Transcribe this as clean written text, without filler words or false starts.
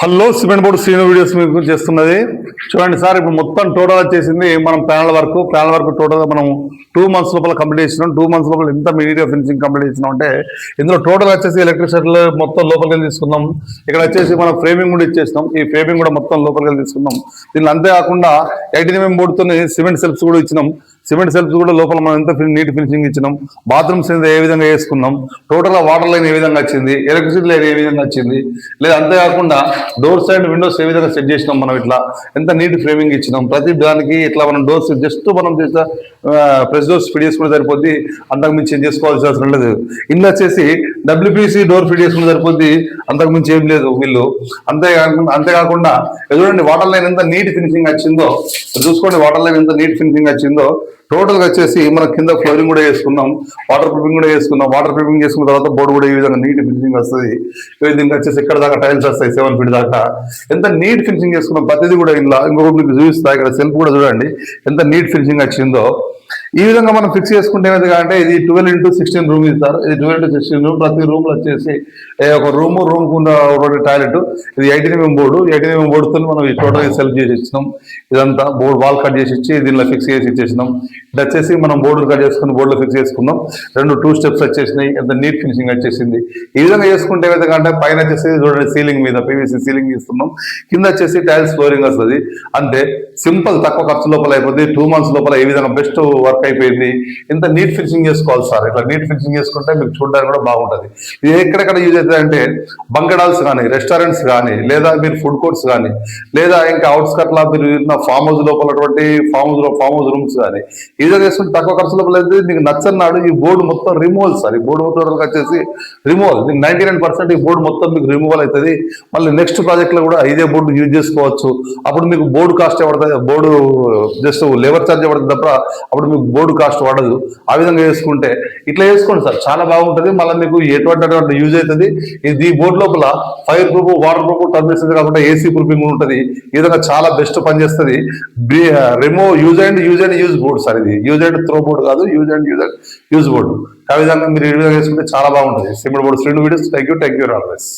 Hello cement board Srinu videos మీకు చేస్తున్నది చూడండి సార్. ఇప్పుడు మొత్తం టోటల్ వచ్చేసింది మనం ప్యానల్ వర్క్ టోటల్గా మనం 2 months లోపల కంప్లీట్ చేసినాం. 2 months లోపల ఎంత మీడియా ఫినిషింగ్ కంప్లీట్ చేసినాం అంటే ఇందులో టోటల్ వచ్చేసి ఎలక్ట్రిసిటీ మొత్తం లోపలికి వెళ్ళి తీసుకున్నాం. ఇక్కడ వచ్చేసి మనం ఫ్రేమింగ్ కూడా ఇచ్చేసినాం. ఈ ఫ్రేమింగ్ కూడా మొత్తం లోపలికి వెళ్ళి తీసుకున్నాం. దీన్ని అంతేకాకుండా 18mm బోర్డుతో సిమెంట్ సెల్ఫ్స్ కూడా ఇచ్చినాం. సిమెంట్ సెల్ఫ్స్ కూడా లోపల మనం ఎంత నీట్ ఫినిషింగ్ ఇచ్చినాం. బాత్రూమ్స్ ఏ విధంగా వేసుకున్నాం. టోటల్గా వాటర్ లైన్ ఏ విధంగా వచ్చింది, ఎలక్ట్రిసిటీ లైన్ ఏ విధంగా వచ్చింది, లేదా అంతేకాకుండా డోర్స్ అండ్ విండోస్ ఏ విధంగా సెట్ చేసినాం. మనం ఇట్లా ఎంత నీట్ ఫ్రేమింగ్ ఇచ్చినాం. ప్రతి దానికి ఇట్లా మనం డోర్స్ జస్ట్ మనం చేసిన ప్రెస్ డోర్స్ ఫిట్ చేసుకుంటే సరిపోద్ది. అంతకు మించి ఏం చేసుకోవాల్సిన అవసరం లేదు. ఇల్లు వచ్చేసి WPC డోర్ ఫిట్ చేసుకుంటే సరిపోద్ది. అంతకు మించి ఏం లేదు వీళ్ళు. అంతేకాకుండా చూడండి వాటర్ లైన్ ఎంత నీట్ ఫినిషింగ్ వచ్చిందో చూసుకోండి. వాటర్ లైన్ ఎంత నీట్ ఫినిషింగ్ వచ్చిందో. టోటల్గా వచ్చేసి మనం కింద ఫ్లోరింగ్ కూడా వేసుకున్నాం, వాటర్ ప్రూఫింగ్ కూడా వేసుకున్నాం. వాటర్ ప్రూఫింగ్ చేసుకున్న తర్వాత బోర్డు కూడా ఈ విధంగా నీట్ ఫినిషింగ్ వస్తుంది. దీనికి వచ్చేసి ఇక్కడ దాకా టైల్స్ వస్తాయి 7 feet దాకా. ఎంత నీట్ ఫినిషింగ్ చేసుకున్నాం ప్రతిదీ కూడా. ఇలా ఇంకొకటి మీకు చూపిస్తా. ఇక్కడ సెల్ఫ్ కూడా చూడండి ఎంత నీట్ ఫినిషింగ్ వచ్చిందో. ఈ విధంగా మనం ఫిక్స్ చేసుకుంటే ఏమైంది అంటే ఇది 12x16 రూమ్ ఇస్తారు. ఇది 12x16 రూమ్. ప్రతి రూమ్ లో వచ్చేసి ఒక రూమ్ ఉన్న టాయిలెట్. ఇది 18mm బోర్డు. 18mm బోర్డుతో మనం ఈ టోటల్ సెల్ఫ్ చేసి ఇచ్చినాం. ఇదంతా బోర్డు వాల్ కట్ చేసి ఇచ్చి దీనిలో ఫిక్స్ చేసి ఇచ్చేసినాం. ఇది వచ్చేసి మనం బోర్డు కట్ చేసుకుని బోర్డులో ఫిక్స్ చేసుకున్నాం. 2 steps వచ్చేసినాయి. ఎంత నీట్ ఫినిషింగ్ వచ్చేసింది. ఈ విధంగా చేసుకుంటే ఏమైంది అంటే పైన వచ్చేసి చూడండి సీలింగ్ మీద PVC సీలింగ్ ఇస్తున్నాం. కింద వచ్చేసి టైల్స్ ఫ్లోరింగ్ వస్తుంది. అంటే సింపుల్ తక్కువ ఖర్చు లోపల అయిపోతుంది. 2 months లోపల ఏ విధంగా బెస్ట్ వర్క్ అయిపోయింది. ఇంత నీట్ ఫినిషింగ్ చేసుకోవాలి సార్. ఇట్లా నీట్ ఫినిషింగ్ చేసుకుంటే మీకు చూడడానికి కూడా బాగుంటుంది. ఇది ఎక్కడెక్కడ యూజ్ అవుతుంది అంటే బంగడాల్స్ కానీ, రెస్టారెంట్స్ కానీ, లేదా మీరు ఫుడ్ కోర్ట్స్ కానీ, లేదా ఇంకా అవుట్స్కట్ లా మీరు ఫామ్ హౌస్ లోపలటువంటి ఫామ్ హౌస్ రూమ్స్ కానీ ఈ విధంగా చేసుకుంటే తక్కువ ఖర్చు లోపల అయితే మీకు నచ్చన్నాడు. ఈ బోర్డు మొత్తం రిమూవల్ సార్. ఈ బోర్డు మొత్తం వచ్చేసి రిమూవల్. 99% ఈ బోర్డు మొత్తం మీకు రిమూవల్ అవుతుంది. మళ్ళీ నెక్స్ట్ ప్రాజెక్ట్ లో కూడా ఇదే బోర్డు యూజ్ చేసుకోవచ్చు. అప్పుడు మీకు బోర్డు కాస్ట్ పడుతుంది. బోర్డు జస్ట్ లేబర్ ఛార్జ్ పడుతుంది తప్ప అప్పుడు మీకు బోర్డు కాస్ట్ పడదు. ఆ విధంగా చేసుకుంటే ఇట్లా చేసుకోండి సార్. చాలా బాగుంటుంది. మళ్ళీ మీకు ఎటువంటి యూజ్ అవుతుంది. ఈ బోర్డు లోపల ఫైర్ ప్రూఫ్, వాటర్ ప్రూఫ్, టర్బినేషన్ కాకుండా AC ప్రూఫింగ్ ఉంటుంది. ఈ విధంగా చాలా బెస్ట్ పనిచేస్తుంది. Use board sir. ఇది యూజ్ అండ్ త్రో బోర్డు కాదు, యూజ్ బోర్డు. ఆ విధంగా మీరు ఈ విధంగా చేసుకుంటే చాలా బాగుంటుంది. Cement board 3 videos. Thank you always.